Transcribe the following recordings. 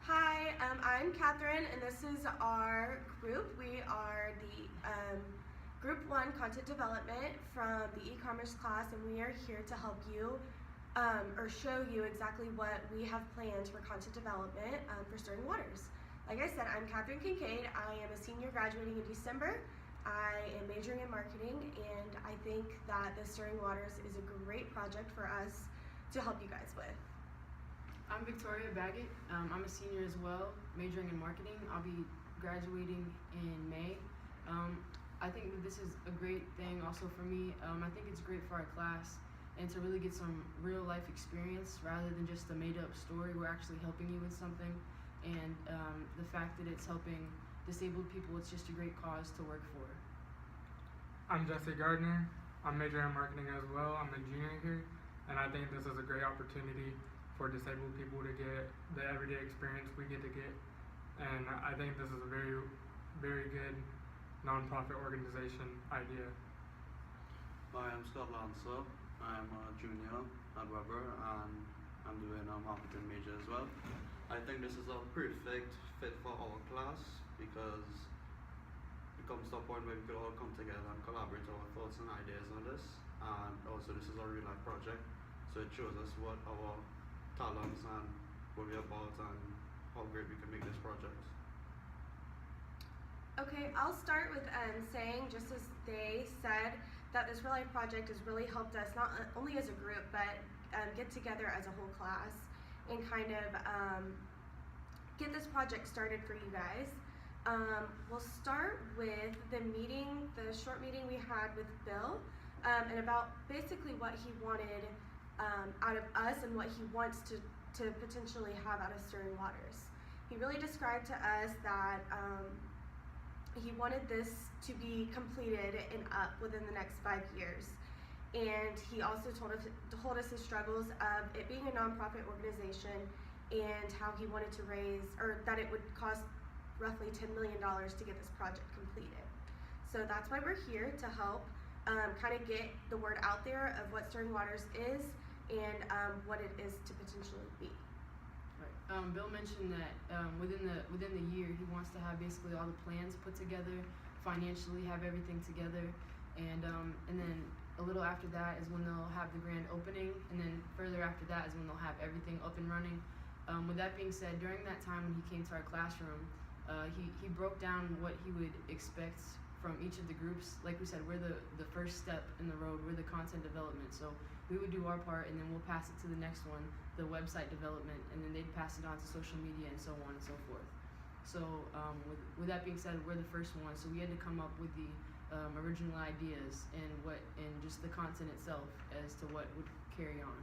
Hi, I'm Catherine, and this is our group. We are the Group 1 Content Development from the e-commerce class, and we are here to help you or show you exactly what we have planned for content development for Stirring Waters. Like I said, I'm Catherine Kincaid. I am a senior graduating in December. I am majoring in marketing, and I think that the Stirring Waters is a great project for us to help you guys with. I'm Victoria Baggett. I'm a senior as well, majoring in marketing. I'll be graduating in May. I think that this is a great thing also for me. I think it's great for our class and to really get some real life experience rather than just a made up story. We're actually helping you with something, and the fact that it's helping disabled people, it's just a great cause to work for. I'm Jesse Gardner. I'm majoring in marketing as well. I'm a junior here, and I think this is a great opportunity for disabled people to get the everyday experience we get to get. And I think this is a very, very good nonprofit organization idea. Hi, I'm Scott Lancer. I'm a junior at Weber, and I'm doing a marketing major as well. I think this is a perfect fit for our class because it comes to a point where we could all come together and collaborate our thoughts and ideas on this. And also, this is a real life project, so it shows us what our talents and what we're about and how great we can make this project. Okay, I'll start with saying, just as they said, that this real life project has really helped us not only as a group, but get together as a whole class and kind of get this project started for you guys. We'll start with the short meeting we had with Bill, and about basically what he wanted out of us and what he wants to potentially have out of Stirring Waters. He really described to us that he wanted this to be completed and up within the next 5 years. And he also told us his struggles of it being a nonprofit organization and how he wanted to raise, or that it would cost roughly $10 million to get this project completed. So that's why we're here, to help kind of get the word out there of what Stirring Waters is and what it is to potentially be. Right. Bill mentioned that within the year he wants to have basically all the plans put together, financially have everything together, and then a little after that is when they'll have the grand opening, and then further after that is when they'll have everything up and running. With that being said, during that time when he came to our classroom, he broke down what he would expect from each of the groups. Like we said, we're the first step in the road. We're the content development. So we would do our part, and then we'll pass it to the next one, the website development, and then they'd pass it on to social media and so on and so forth. So with that being said, we're the first one. So we had to come up with the original ideas and just the content itself as to what would carry on.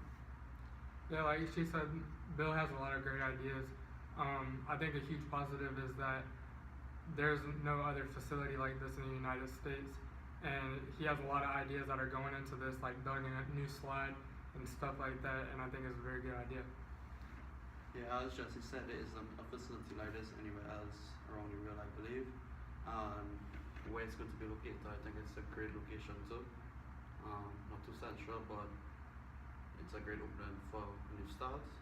Yeah, like she said, Bill has a lot of great ideas. I think a huge positive is that there's no other facility like this in the United States, and he has a lot of ideas that are going into this, like building a new slide and stuff like that, and I think it's a very good idea. Yeah, as Jesse said, it is a facility like this anywhere else around the world, I believe. Where it's going to be located, I think it's a great location too. Not too central, but it's a great opening for new starts.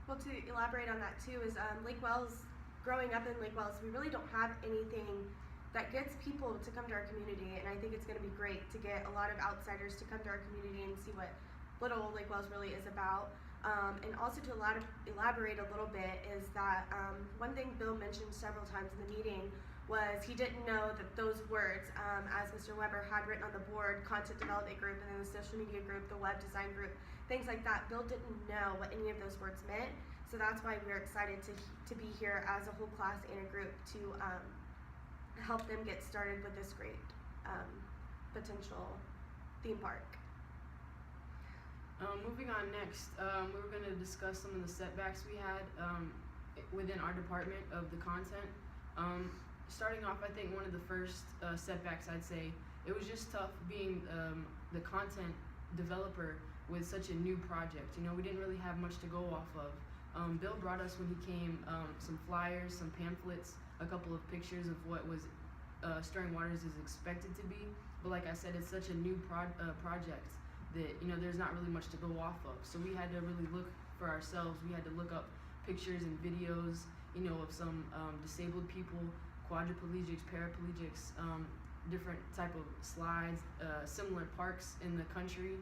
Well, to elaborate on that too is Lake Wells, growing up in Lake Wells, we really don't have anything that gets people to come to our community, and I think it's going to be great to get a lot of outsiders to come to our community and see what little Lake Wells really is about. And also to elaborate a little bit is that one thing Bill mentioned several times in the meeting was he didn't know that those words, as Mr. Weber had written on the board, content development group, and then the social media group, the web design group, things like that, Bill didn't know what any of those words meant. So that's why we're excited to be here as a whole class and a group to help them get started with this great potential theme park. Moving on next, we were going to discuss some of the setbacks we had within our department of the content. Starting off, I think one of the first setbacks, I'd say, it was just tough being the content developer with such a new project. You know, we didn't really have much to go off of. Bill brought us, when he came, some flyers, some pamphlets, a couple of pictures of what was Stirring Waters is expected to be. But like I said, it's such a new project that, you know, there's not really much to go off of. So we had to really look for ourselves. We had to look up pictures and videos, of some disabled people, quadriplegics, paraplegics, different type of slides, similar parks in the country.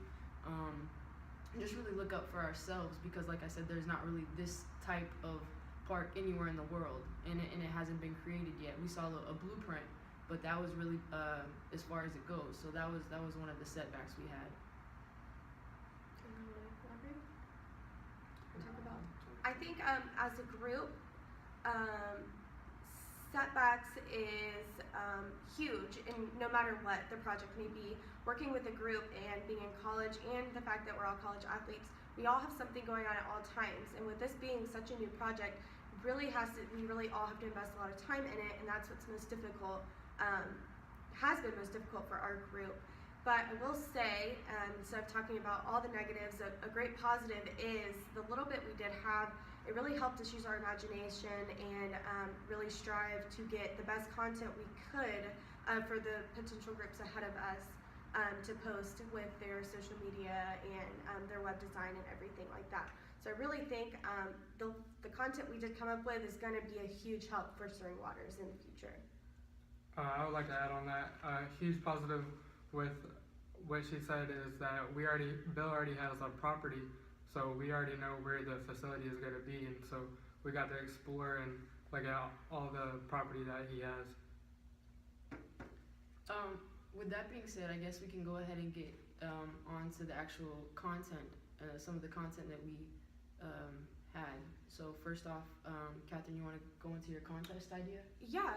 Just really look up for ourselves, because like I said, there's not really this type of park anywhere in the world, and it hasn't been created yet. We saw a blueprint, but that was really as far as it goes. So that was one of the setbacks we had. Talk about. I think as a group, setbacks is huge, and no matter what the project may be, working with a group and being in college, and the fact that we're all college athletes, we all have something going on at all times. And with this being such a new project, we really all have to invest a lot of time in it, and that's what's most difficult, has been most difficult for our group. But I will say, instead of talking about all the negatives, a great positive is the little bit we did have. It really helped us use our imagination and really strive to get the best content we could for the potential groups ahead of us to post with their social media and their web design and everything like that. So I really think the content we did come up with is going to be a huge help for Stirring Waters in the future. I would like to add on that. A huge positive with what she said is that Bill already has a property, so we already know where the facility is going to be, and so we got to explore and look at all the property that he has. With that being said, I guess we can go ahead and get on to the actual content, some of the content that we had. So first off, Catherine, you want to go into your contest idea? Yeah,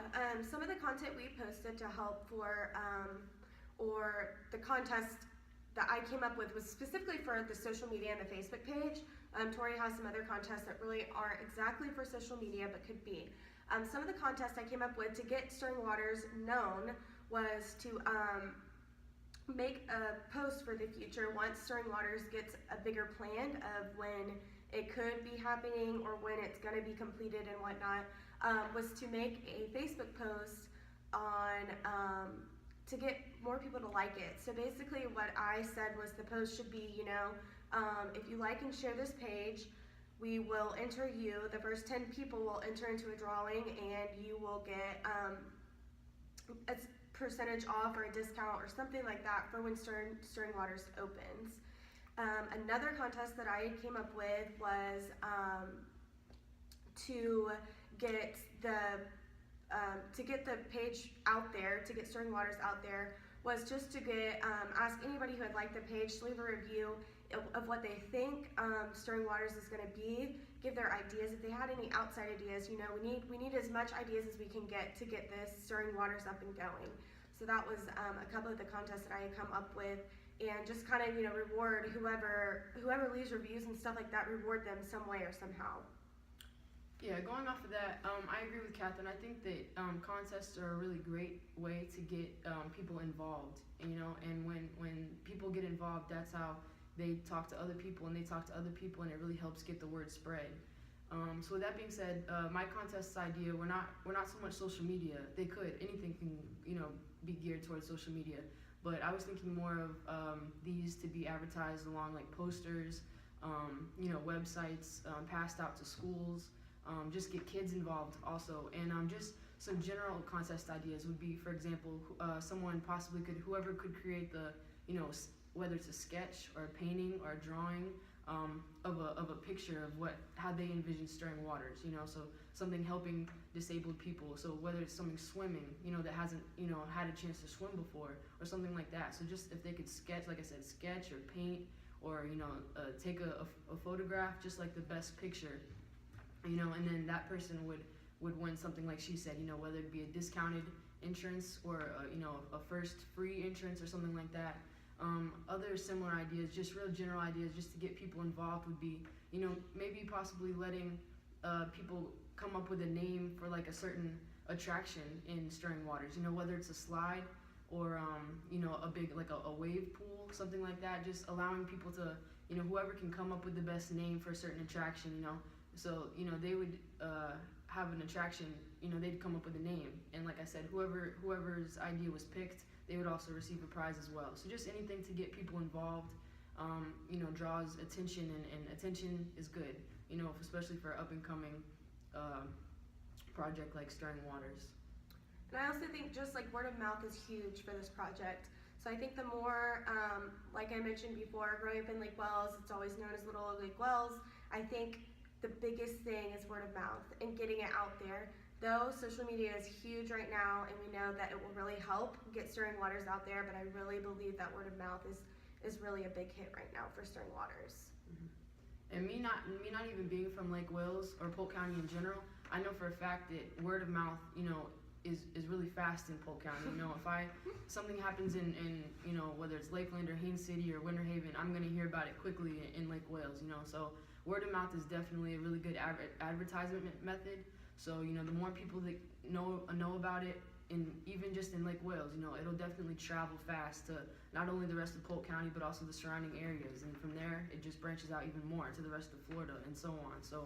some of the content we posted to help for, or the contest that I came up with was specifically for the social media and the Facebook page. Tori has some other contests that really aren't exactly for social media, but could be. Some of the contests I came up with to get Stirring Waters known was to make a post for the future once Stirring Waters gets a bigger plan of when it could be happening or when it's going to be completed and whatnot, was to make a Facebook post on to get more people to like it. So basically what I said was the post should be, if you like and share this page, we will enter you, the first 10 people will enter into a drawing, and you will get a percentage off or a discount or something like that for when Stirring Waters opens. Another contest that I came up with was to get the page out there, to get Stirring Waters out there, was just to get ask anybody who had liked the page to leave a review of what they think Stirring Waters is going to be, give their ideas. If they had any outside ideas, we need as much ideas as we can get to get this Stirring Waters up and going. So that was a couple of the contests that I had come up with, and just kind of reward whoever leaves reviews and stuff like that, reward them some way or somehow. Yeah, going off of that, I agree with Catherine. I think that contests are a really great way to get people involved, and when people get involved, that's how they talk to other people, and they talk to other people, and it really helps get the word spread. So with that being said, my contest idea, we're not so much social media. Anything can be geared towards social media, but I was thinking more of these to be advertised along like posters, websites, passed out to schools. Just get kids involved also, and just some general contest ideas would be, for example, whoever could create the, whether it's a sketch or a painting or a drawing of a picture of how they envision Stirring Waters, so something helping disabled people. So whether it's something swimming, that hasn't, had a chance to swim before, or something like that. So just if they could sketch, like I said, sketch or paint, or take a photograph, just like the best picture. And then that person would win something, like she said, whether it be a discounted entrance or a first free entrance or something like that. Other similar ideas, just real general ideas, just to get people involved, would be maybe possibly letting people come up with a name for like a certain attraction in Stirring Waters, whether it's a slide or a big like a wave pool, something like that. Just allowing people to whoever can come up with the best name for a certain attraction, so they would have an attraction, they'd come up with a name, and like I said, whoever's idea was picked, they would also receive a prize as well. So just anything to get people involved, you know, draws attention, and attention is good, you know, especially for an up and coming project like Stirring Waters. And I also think just like word of mouth is huge for this project. So I think the more, like I mentioned before, growing up in Lake Wells, it's always known as Little Old Lake Wells. I think the biggest thing is word of mouth and getting it out there. Though social media is huge right now, and we know that it will really help get Stirring Waters out there, but I really believe that word of mouth is really a big hit right now for Stirring Waters. And me not even being from Lake Wales or Polk County in general, I know for a fact that word of mouth, you know, is really fast in Polk County. You know, if something happens in you know, whether it's Lakeland or Haines City or Winter Haven, I'm gonna hear about it quickly in Lake Wales. You know, so word of mouth is definitely a really good advertisement method. So, you know, the more people that know about it, and even just in Lake Wales, you know, it'll definitely travel fast to not only the rest of Polk County, but also the surrounding areas. And from there, it just branches out even more to the rest of Florida and so on. So